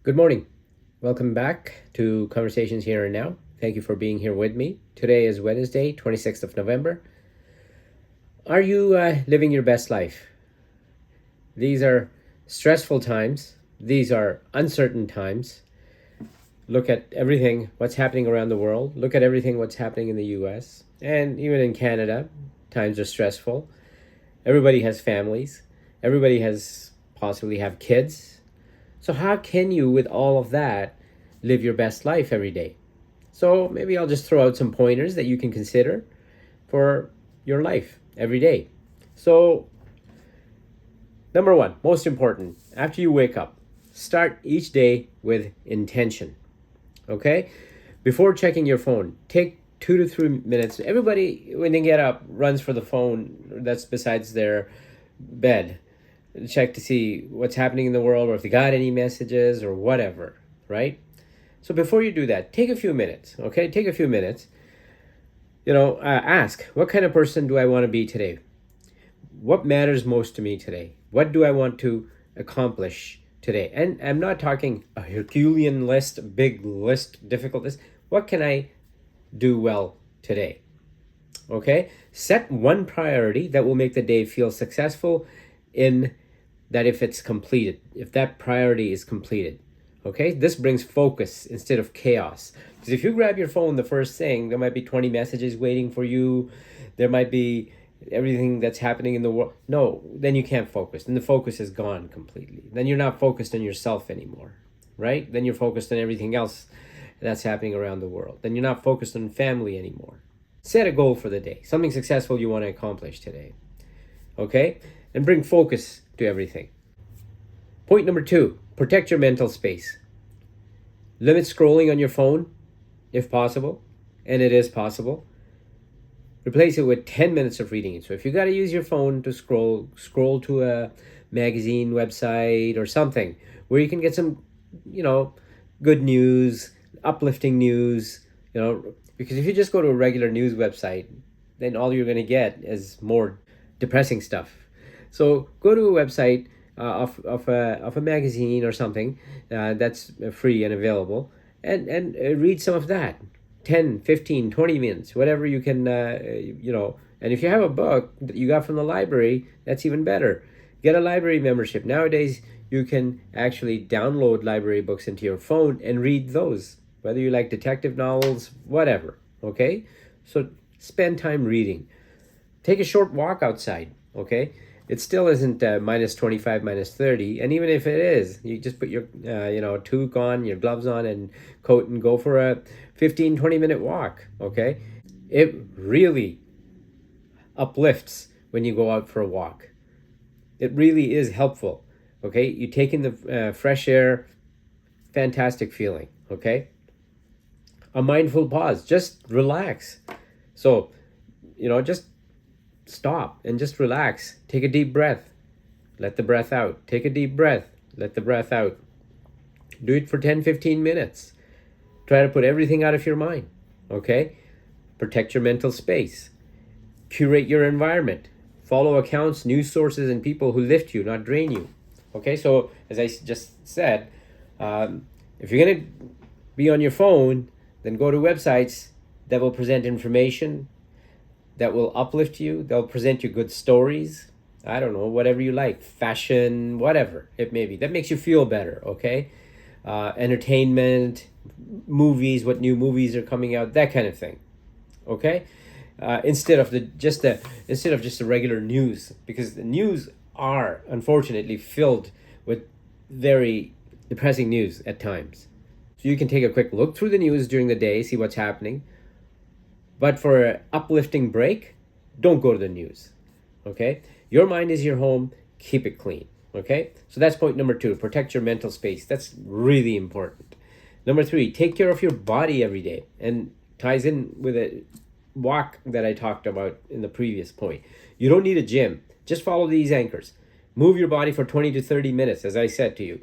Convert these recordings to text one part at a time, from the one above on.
Good morning. Welcome back to Conversations Here and Now. Thank you for being here with me. Today is Wednesday, 26th of November. Are you living your best life? These are stressful times. These are uncertain times. Look at everything, what's happening around the world. Look at everything, what's happening in the US. And even in Canada, times are stressful. Everybody has families. Everybody has possibly have kids. So how can you, with all of that, live your best life every day? So maybe I'll just throw out some pointers that you can consider for your life every day. So number one, most important, after you wake up, start each day with intention. Okay? Before checking your phone, take 2 to 3 minutes. Everybody, when they get up, runs for the phone that's besides their bed. Check to see what's happening in the world or if they got any messages or whatever, right? So before you do that, take a few minutes, okay? Take a few minutes. Ask, what kind of person do I want to be today? What matters most to me today? What do I want to accomplish today? And I'm not talking a Herculean list, big list, difficult list. What can I do well today? Okay? Set one priority that will make the day feel successful in that if it's completed, if that priority is completed. Okay, this brings focus instead of chaos. Because if you grab your phone the first thing, there might be 20 messages waiting for you. There might be everything that's happening in the world. No, then you can't focus. And the focus is gone completely. Then you're not focused on yourself anymore, right? Then you're focused on everything else that's happening around the world. Then you're not focused on family anymore. Set a goal for the day, something successful you want to accomplish today. Okay? And bring focus to everything. Point number 2, protect your mental space. Limit scrolling on your phone if possible, and it is possible. Replace it with 10 minutes of reading. So if you got to use your phone to scroll to a magazine website or something where you can get some, good news, uplifting news, because if you just go to a regular news website, then all you're going to get is more depressing stuff. So go to a website of a magazine or something that's free and available, and read some of that. 10, 15, 20 minutes, whatever you can, and if you have a book that you got from the library, that's even better. Get a library membership. Nowadays, you can actually download library books into your phone and read those, whether you like detective novels, whatever, okay? So spend time reading. Take a short walk outside, okay? It still isn't minus 25, minus 30. And even if it is, you just put your, toque on, your gloves on and coat and go for a 15, 20-minute walk, okay? It really uplifts when you go out for a walk. It really is helpful, okay? You take in the fresh air, fantastic feeling, okay? A mindful pause, just relax. So, just stop and just relax. Take a deep breath. Let the breath out. Take a deep breath. Let the breath out. Do it for 10, 15 minutes. Try to put everything out of your mind. Okay? Protect your mental space. Curate your environment. Follow accounts, news sources, and people who lift you, not drain you. Okay? So, as I just said, if you're going to be on your phone, then go to websites that will present information that will uplift you. They'll present you good stories. I don't know, whatever you like, fashion, whatever it may be. That makes you feel better, okay? Entertainment, movies, what new movies are coming out, that kind of thing, okay? Instead of just the regular news, because the news are unfortunately filled with very depressing news at times. So you can take a quick look through the news during the day, see what's happening. But for an uplifting break, don't go to the news, okay? Your mind is your home. Keep it clean, okay? So that's point number 2, protect your mental space. That's really important. Number 3, take care of your body every day, and ties in with a walk that I talked about in the previous point. You don't need a gym. Just follow these anchors. Move your body for 20 to 30 minutes, as I said to you.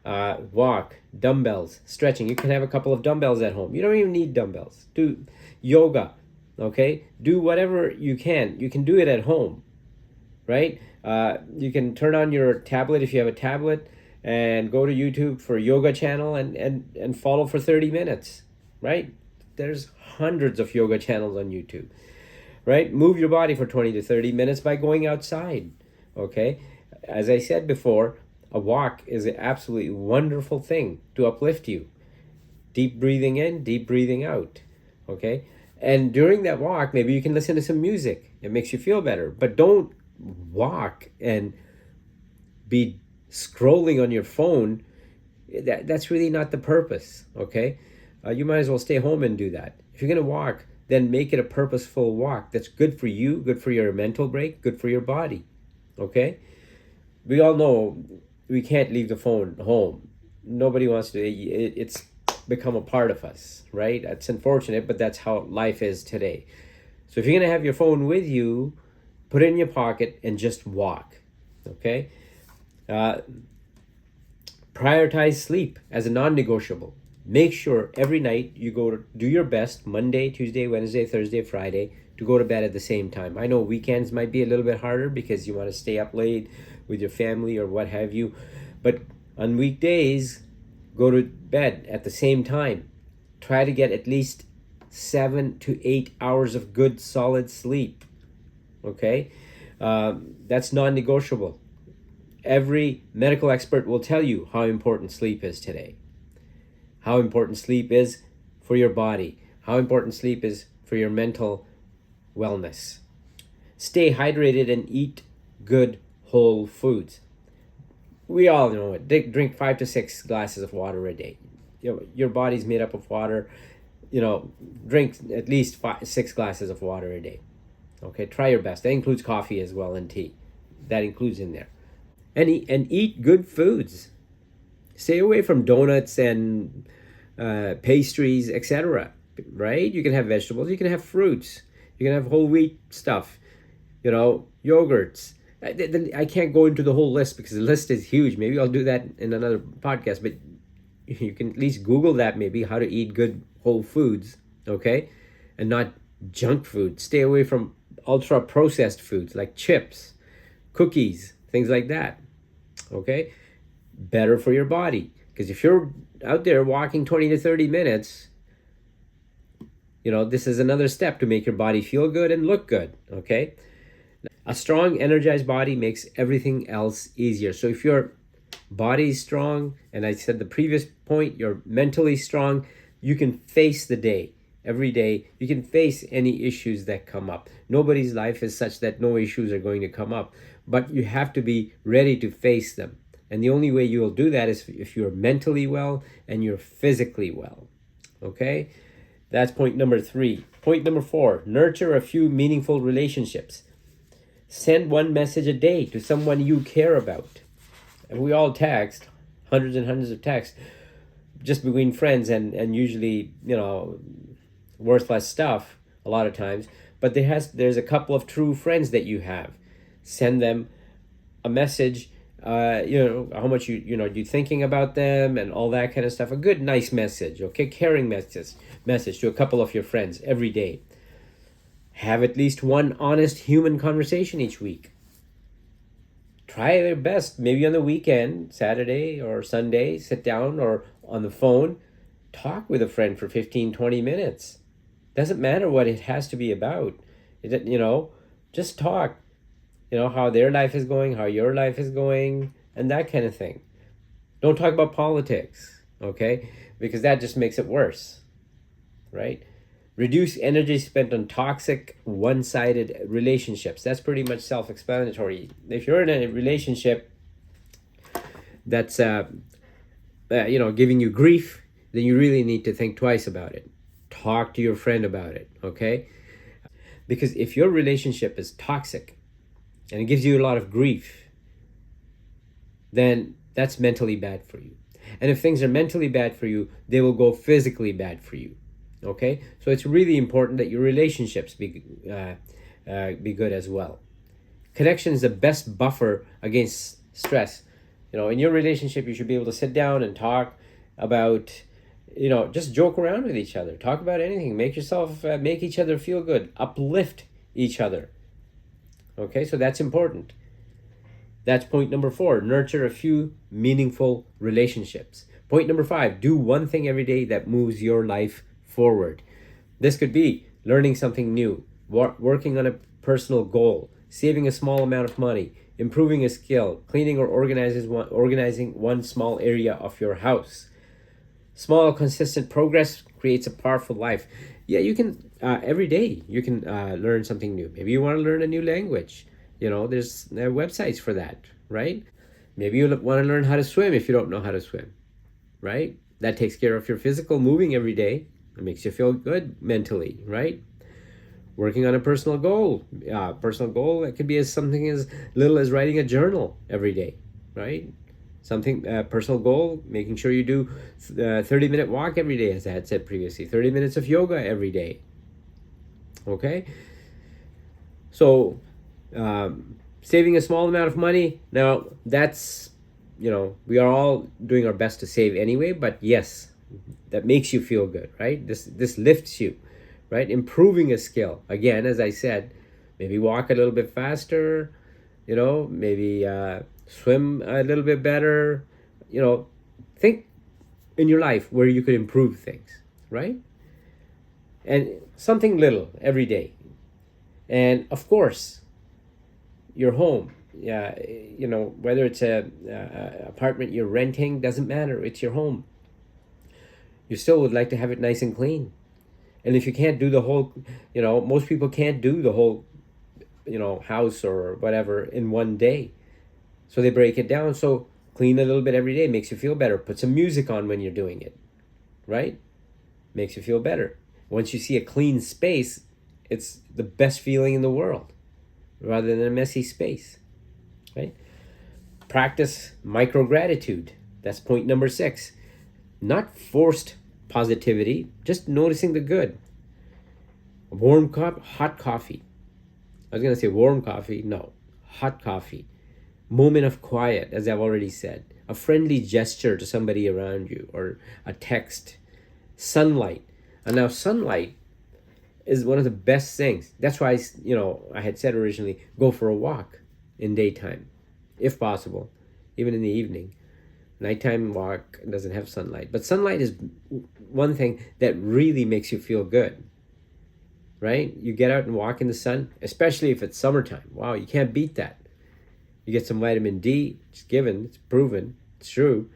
Walk, dumbbells, stretching. You can have a couple of dumbbells at home. You don't even need dumbbells. Do yoga. Okay, do whatever you can. You can do it at home, right? You can turn on your tablet if you have a tablet and go to YouTube for yoga channel and follow for 30 minutes, right? There's hundreds of yoga channels on YouTube, right? Move your body for 20 to 30 minutes by going outside, okay? As I said before, a walk is an absolutely wonderful thing to uplift you. Deep breathing in, deep breathing out, okay? And during that walk, maybe you can listen to some music. It makes you feel better. But don't walk and be scrolling on your phone. That's really not the purpose, okay? You might as well stay home and do that. If you're going to walk, then make it a purposeful walk that's good for you, good for your mental break, good for your body, okay? We all know we can't leave the phone home. Nobody wants to. It's become a part of us, right? It's unfortunate, but that's how life is today. So if you're going to have your phone with you, put it in your pocket and just walk, okay? Uh, Prioritize sleep as a non-negotiable. Make sure every night you go to do your best Monday, Tuesday, Wednesday, Thursday, Friday to go to bed at the same time. I know weekends might be a little bit harder because you want to stay up late with your family or what have you, but on weekdays, go to bed at the same time. Try to get at least 7 to 8 hours of good solid sleep, okay? That's non-negotiable. Every medical expert will tell you how important sleep is today, how important sleep is for your body, how important sleep is for your mental wellness. Stay hydrated and eat good whole foods. We all know it. Drink 5 to 6 glasses of water a day. Your body's made up of water. Drink at least 6 glasses of water a day. Okay, try your best. That includes coffee as well and tea. That includes in there. And eat good foods. Stay away from donuts and pastries, etc. Right? You can have vegetables. You can have fruits. You can have whole wheat stuff. Yogurts. I can't go into the whole list because the list is huge. Maybe I'll do that in another podcast. But you can at least Google that maybe, how to eat good whole foods, okay? And not junk food. Stay away from ultra processed foods like chips, cookies, things like that, okay? Better for your body. Because if you're out there walking 20 to 30 minutes, this is another step to make your body feel good and look good, okay? A strong, energized body makes everything else easier. So if your body is strong, and I said the previous point, you're mentally strong, you can face the day. Every day, you can face any issues that come up. Nobody's life is such that no issues are going to come up, but you have to be ready to face them. And the only way you will do that is if you're mentally well and you're physically well, okay? That's point number 3. Point number 4, nurture a few meaningful relationships. Send one message a day to someone you care about. And we all text, hundreds and hundreds of texts, just between friends and usually, worthless stuff a lot of times. But there's a couple of true friends that you have. Send them a message, how much you're thinking about them and all that kind of stuff. A good, nice message, okay? Caring message to a couple of your friends every day. Have at least one honest human conversation each week. Try your best, maybe on the weekend, Saturday or Sunday, sit down or on the phone, talk with a friend for 15, 20 minutes. Doesn't matter what it has to be about. Just talk. How their life is going, how your life is going, and that kind of thing. Don't talk about politics, okay? Because that just makes it worse, right? Reduce energy spent on toxic, one-sided relationships. That's pretty much self-explanatory. If you're in a relationship that's, giving you grief, then you really need to think twice about it. Talk to your friend about it, okay? Because if your relationship is toxic and it gives you a lot of grief, then that's mentally bad for you. And if things are mentally bad for you, they will go physically bad for you. Okay, so it's really important that your relationships be good as well. Connection is the best buffer against stress. In your relationship, you should be able to sit down and talk about, just joke around with each other. Talk about anything. Make each other feel good. Uplift each other. Okay, so that's important. That's point number 4. Nurture a few meaningful relationships. Point number 5. Do one thing every day that moves your life forward. This could be learning something new, working on a personal goal, saving a small amount of money, improving a skill, cleaning or organizing one small area of your house. Small, consistent progress creates a powerful life. Yeah, you can, every day, you can learn something new. Maybe you want to learn a new language. There's websites for that, right? Maybe you want to learn how to swim if you don't know how to swim, right? That takes care of your physical moving every day. It makes you feel good mentally, right? Working on a personal goal. Personal goal, it could be something as little as writing a journal every day, right? Something personal goal, making sure you do 30-minute walk every day, as I had said previously, 30 minutes of yoga every day. Okay, so saving a small amount of money. Now that's, we are all doing our best to save anyway, but yes, that makes you feel good, right? This lifts you, right? Improving a skill, again, as I said, maybe walk a little bit faster, maybe swim a little bit better. Think in your life where you could improve things, right? And something little every day. And of course, your home, yeah, whether it's a apartment you're renting, doesn't matter, it's your home. You still would like to have it nice and clean. And if you can't do the whole, most people can't do the whole, house or whatever in one day. So they break it down. So clean a little bit every day makes you feel better. Put some music on when you're doing it, right? Makes you feel better. Once you see a clean space, it's the best feeling in the world rather than a messy space, right? Practice micro gratitude. That's point number 6. Not forced positivity, just noticing the good. A warm cup, hot coffee. I was going to say warm coffee. No, hot coffee. Moment of quiet, as I've already said. A friendly gesture to somebody around you, or a text. Sunlight. And now sunlight is one of the best things. That's why, I had said originally, go for a walk in daytime, if possible, even in the evening. Nighttime walk doesn't have sunlight. But sunlight is one thing that really makes you feel good, right? You get out and walk in the sun, especially if it's summertime. Wow, you can't beat that. You get some vitamin D. It's given, it's proven, it's true,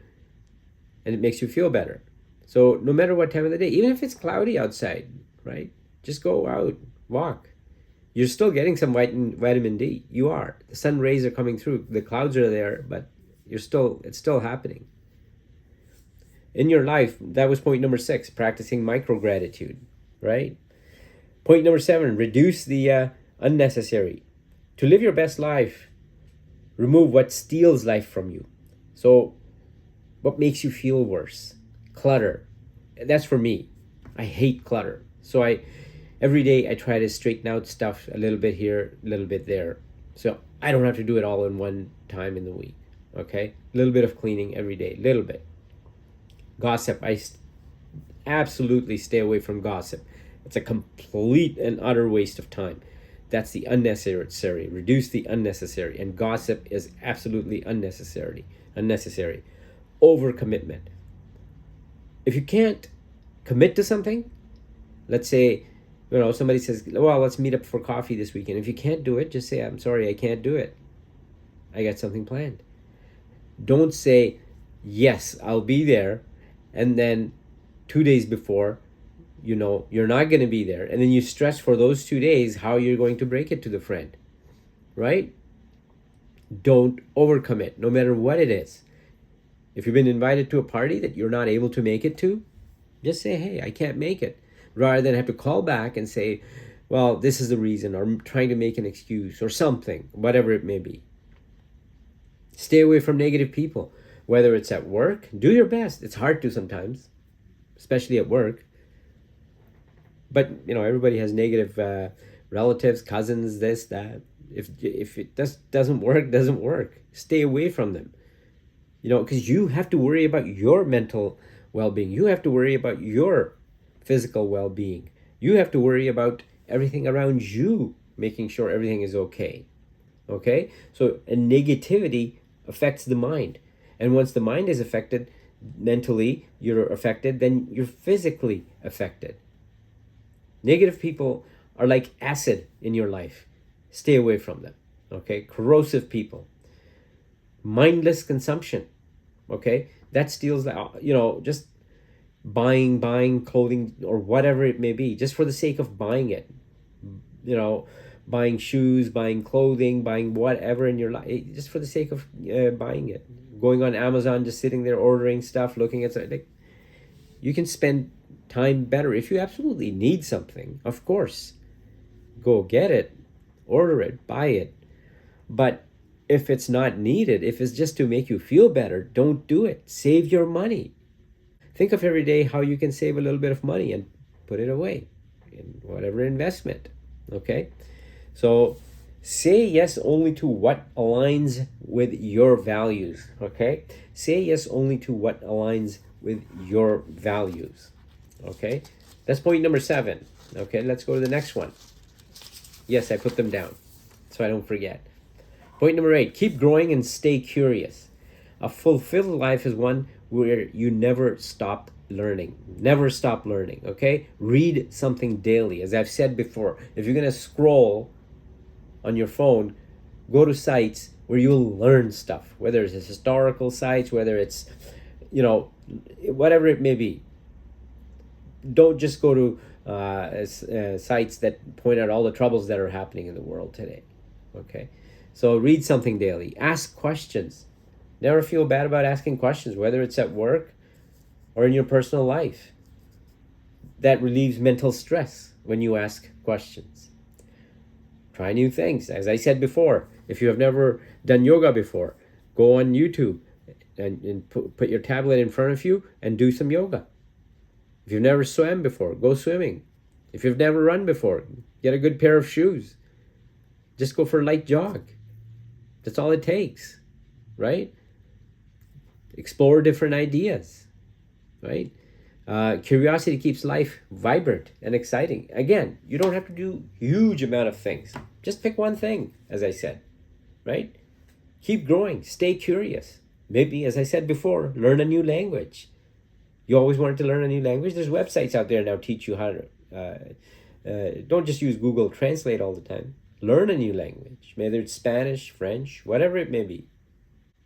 and it makes you feel better. So no matter what time of the day, even if it's cloudy outside, right? Just go out, walk. You're still getting some vitamin D. You are. The sun rays are coming through. The clouds are there, but it's still happening. In your life, that was point number 6, practicing micro gratitude, right? Point number 7, reduce the unnecessary. To live your best life, remove what steals life from you. So, what makes you feel worse? Clutter. That's for me. I hate clutter. So every day I try to straighten out stuff a little bit here, a little bit there. So I don't have to do it all in one time in the week. Okay? A little bit of cleaning every day, little bit. Gossip. I absolutely stay away from gossip. It's a complete and utter waste of time. That's the unnecessary. Reduce the unnecessary. And gossip is absolutely unnecessary. Overcommitment. If you can't commit to something, let's say, somebody says, well, let's meet up for coffee this weekend. If you can't do it, just say, I'm sorry, I can't do it. I got something planned. Don't say, yes, I'll be there, and then 2 days before, you're not going to be there. And then you stress for those 2 days how you're going to break it to the friend, right? Don't overcommit, no matter what it is. If you've been invited to a party that you're not able to make it to, just say, hey, I can't make it. Rather than have to call back and say, well, this is the reason, or I'm trying to make an excuse or something, whatever it may be. Stay away from negative people, whether it's at work. Do your best. It's hard to sometimes, especially at work. But, everybody has negative relatives, cousins, this, that. If it doesn't work. Stay away from them. Because you have to worry about your mental well-being. You have to worry about your physical well-being. You have to worry about everything around you, making sure everything is okay. Okay? So a negativity affects the mind. And once the mind is affected, mentally you're affected, then you're physically affected. Negative people are like acid in your life. Stay away from them. Okay? Corrosive people. Mindless consumption. Okay? That steals the, just buying clothing or whatever it may be, just for the sake of buying it. You know, buying shoes, buying clothing, buying whatever in your life, just for the sake of buying it. Going on Amazon, just sitting there ordering stuff, looking at something. Like, you can spend time better if you absolutely need something. Of course, go get it, order it, buy it. But if it's not needed, if it's just to make you feel better, don't do it. Save your money. Think of every day how you can save a little bit of money and put it away in whatever investment. Okay? So say yes only to what aligns with your values. Okay? Say yes only to what aligns with your values. Okay? That's point number 7. Okay, let's go to the next one. Yes, I put them down so I don't forget. Point number 8, keep growing and stay curious. A fulfilled life is one where you never stop learning. Never stop learning, okay? Read something daily. As I've said before, if you're going to scroll on your phone, go to sites where you'll learn stuff, whether it's historical sites, whether it's, whatever it may be. Don't just go to sites that point out all the troubles that are happening in the world today, okay? So read something daily. Ask questions. Never feel bad about asking questions, whether it's at work or in your personal life. That relieves mental stress when you ask questions. Try new things. As I said before, if you have never done yoga before, go on YouTube and put your tablet in front of you and do some yoga. If you've never swam before, go swimming. If you've never run before, get a good pair of shoes. Just go for a light jog. That's all it takes, right? Explore different ideas, right? Curiosity keeps life vibrant and exciting. Again, you don't have to do huge amount of things. Just pick one thing, as I said, right? Keep growing. Stay curious. Maybe, as I said before, learn a new language. You always wanted to learn a new language? There's websites out there now teach you how to. Don't just use Google Translate all the time. Learn a new language, whether it's Spanish, French, whatever it may be.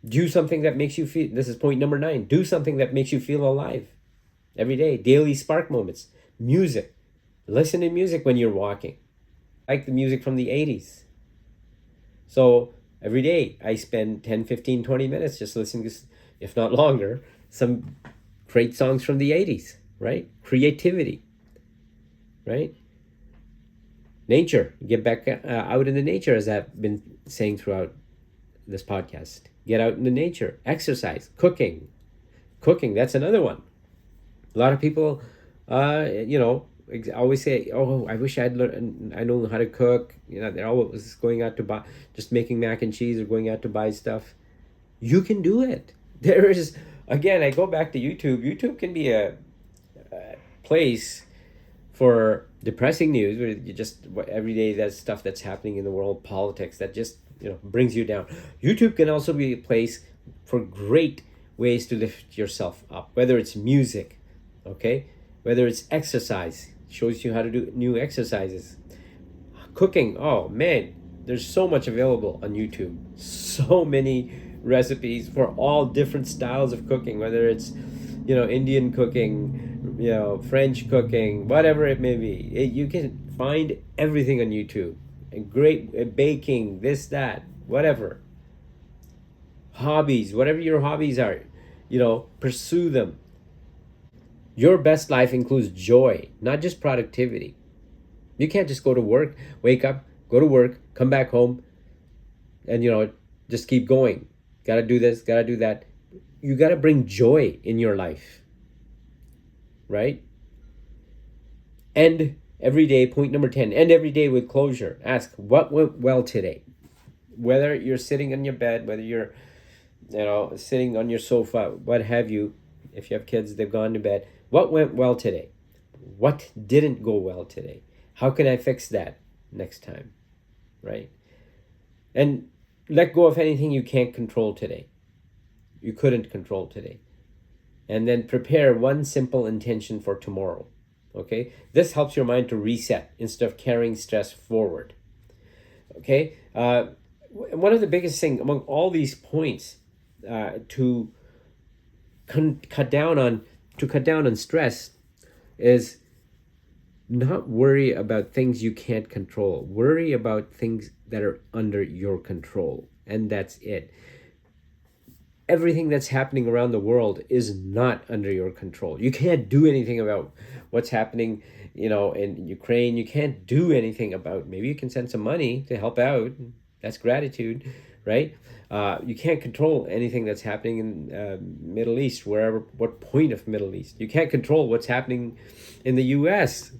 Do something that makes you feel, this is point number 9, do something that makes you feel alive every day. Daily spark moments. Music. Listen to music when you're walking. Like the music from the 80s. So every day I spend 10, 15, 20 minutes just listening to, if not longer, some great songs from the 80s, right? Creativity, right? Nature. Get back out in the nature, as I've been saying throughout this podcast. Get out in the nature. Exercise. Cooking. Cooking, that's another one. A lot of people, always say, "Oh, I wish I'd learned. I know how to cook." They're always going out to buy, just making mac and cheese or going out to buy stuff. You can do it. There is, again, I go back to YouTube. YouTube can be a place for depressing news, where you just every day there's stuff that's happening in the world, politics that just brings you down. YouTube can also be a place for great ways to lift yourself up, whether it's music, okay, whether it's exercise, shows you how to do new exercises. Cooking, oh man, there's so much available on YouTube, so many recipes for all different styles of cooking, whether it's Indian cooking, French cooking, whatever it may be. You can find everything on YouTube. And great baking, this, that, whatever. Hobbies, whatever your hobbies are, pursue them. Your best life includes joy, not just productivity. You can't just go to work, wake up, go to work, come back home, and just keep going. Gotta do this, gotta do that. You gotta bring joy in your life, right? End every day, point number 10, end every day with closure. Ask, what went well today? Whether you're sitting on your bed, whether you're sitting on your sofa, what have you. If you have kids, they've gone to bed. What went well today? What didn't go well today? How can I fix that next time? Right? And let go of anything you can't control today, you couldn't control today. And then prepare one simple intention for tomorrow. Okay? This helps your mind to reset instead of carrying stress forward. Okay? One of the biggest things among all these points to cut down on stress is not worry about things you can't control. Worry about things that are under your control, and that's it. Everything that's happening around the world is not under your control. You can't do anything about what's happening, in Ukraine. You can't do anything about. Maybe you can send some money to help out. That's gratitude, right? You can't control anything that's happening in Middle East, wherever, what point of Middle East. You can't control what's happening in the U.S.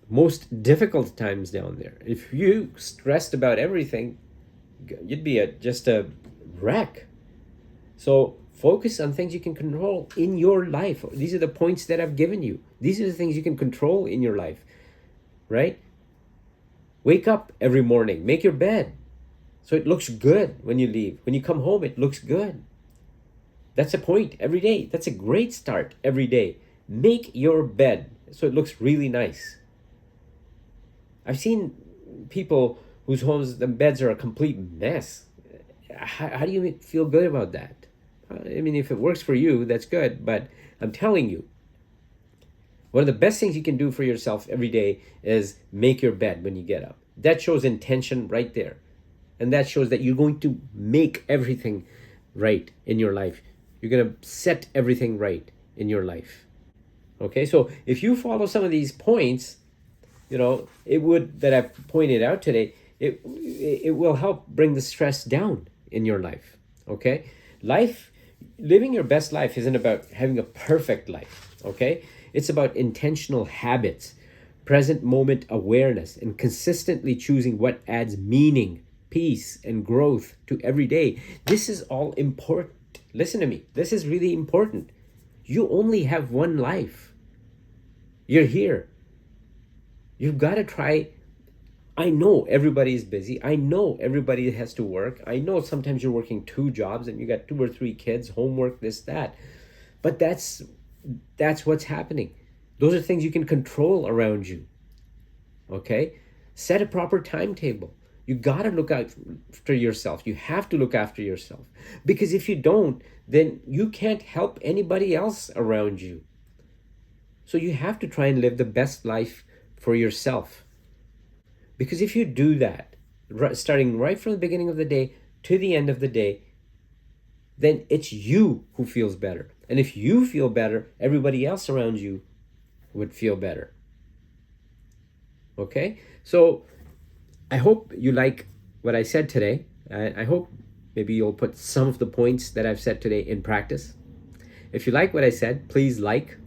Most difficult times down there. If you stressed about everything, you'd be just a wreck. So focus on things you can control in your life. These are the points that I've given you. These are the things you can control in your life, right? Wake up every morning. Make your bed so it looks good when you leave. When you come home, it looks good. That's a point every day. That's a great start every day. Make your bed so it looks really nice. I've seen people whose homes, the beds are a complete mess. How do you feel good about that? I mean, if it works for you, that's good. But I'm telling you, one of the best things you can do for yourself every day is make your bed when you get up. That shows intention right there. And that shows that you're going to make everything right in your life. You're going to set everything right in your life. Okay, so if you follow some of these points, that I've pointed out today, it will help bring the stress down in your life. Okay, living your best life isn't about having a perfect life. Okay, it's about intentional habits, present moment awareness, and consistently choosing what adds meaning, peace, and growth to every day. This is all important. Listen to me. This is really important. You only have one life. You're here. You've got to try. I know everybody is busy. I know everybody has to work. I know sometimes you're working 2 jobs and you got 2 or 3 kids, homework, this, that. But that's what's happening. Those are things you can control around you. Okay? Set a proper timetable. You got to look after yourself. You have to look after yourself. Because if you don't, then you can't help anybody else around you. So you have to try and live the best life for yourself. Because if you do that, starting right from the beginning of the day to the end of the day, then it's you who feels better. And if you feel better, everybody else around you would feel better. Okay? So I hope you like what I said today. I hope maybe you'll put some of the points that I've said today in practice. If you like what I said, please like,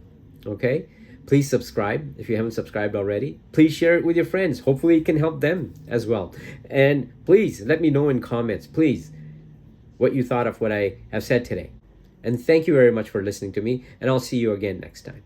okay? Please subscribe if you haven't subscribed already. Please share it with your friends. Hopefully it can help them as well. And please let me know in comments, please, what you thought of what I have said today. And thank you very much for listening to me, and I'll see you again next time.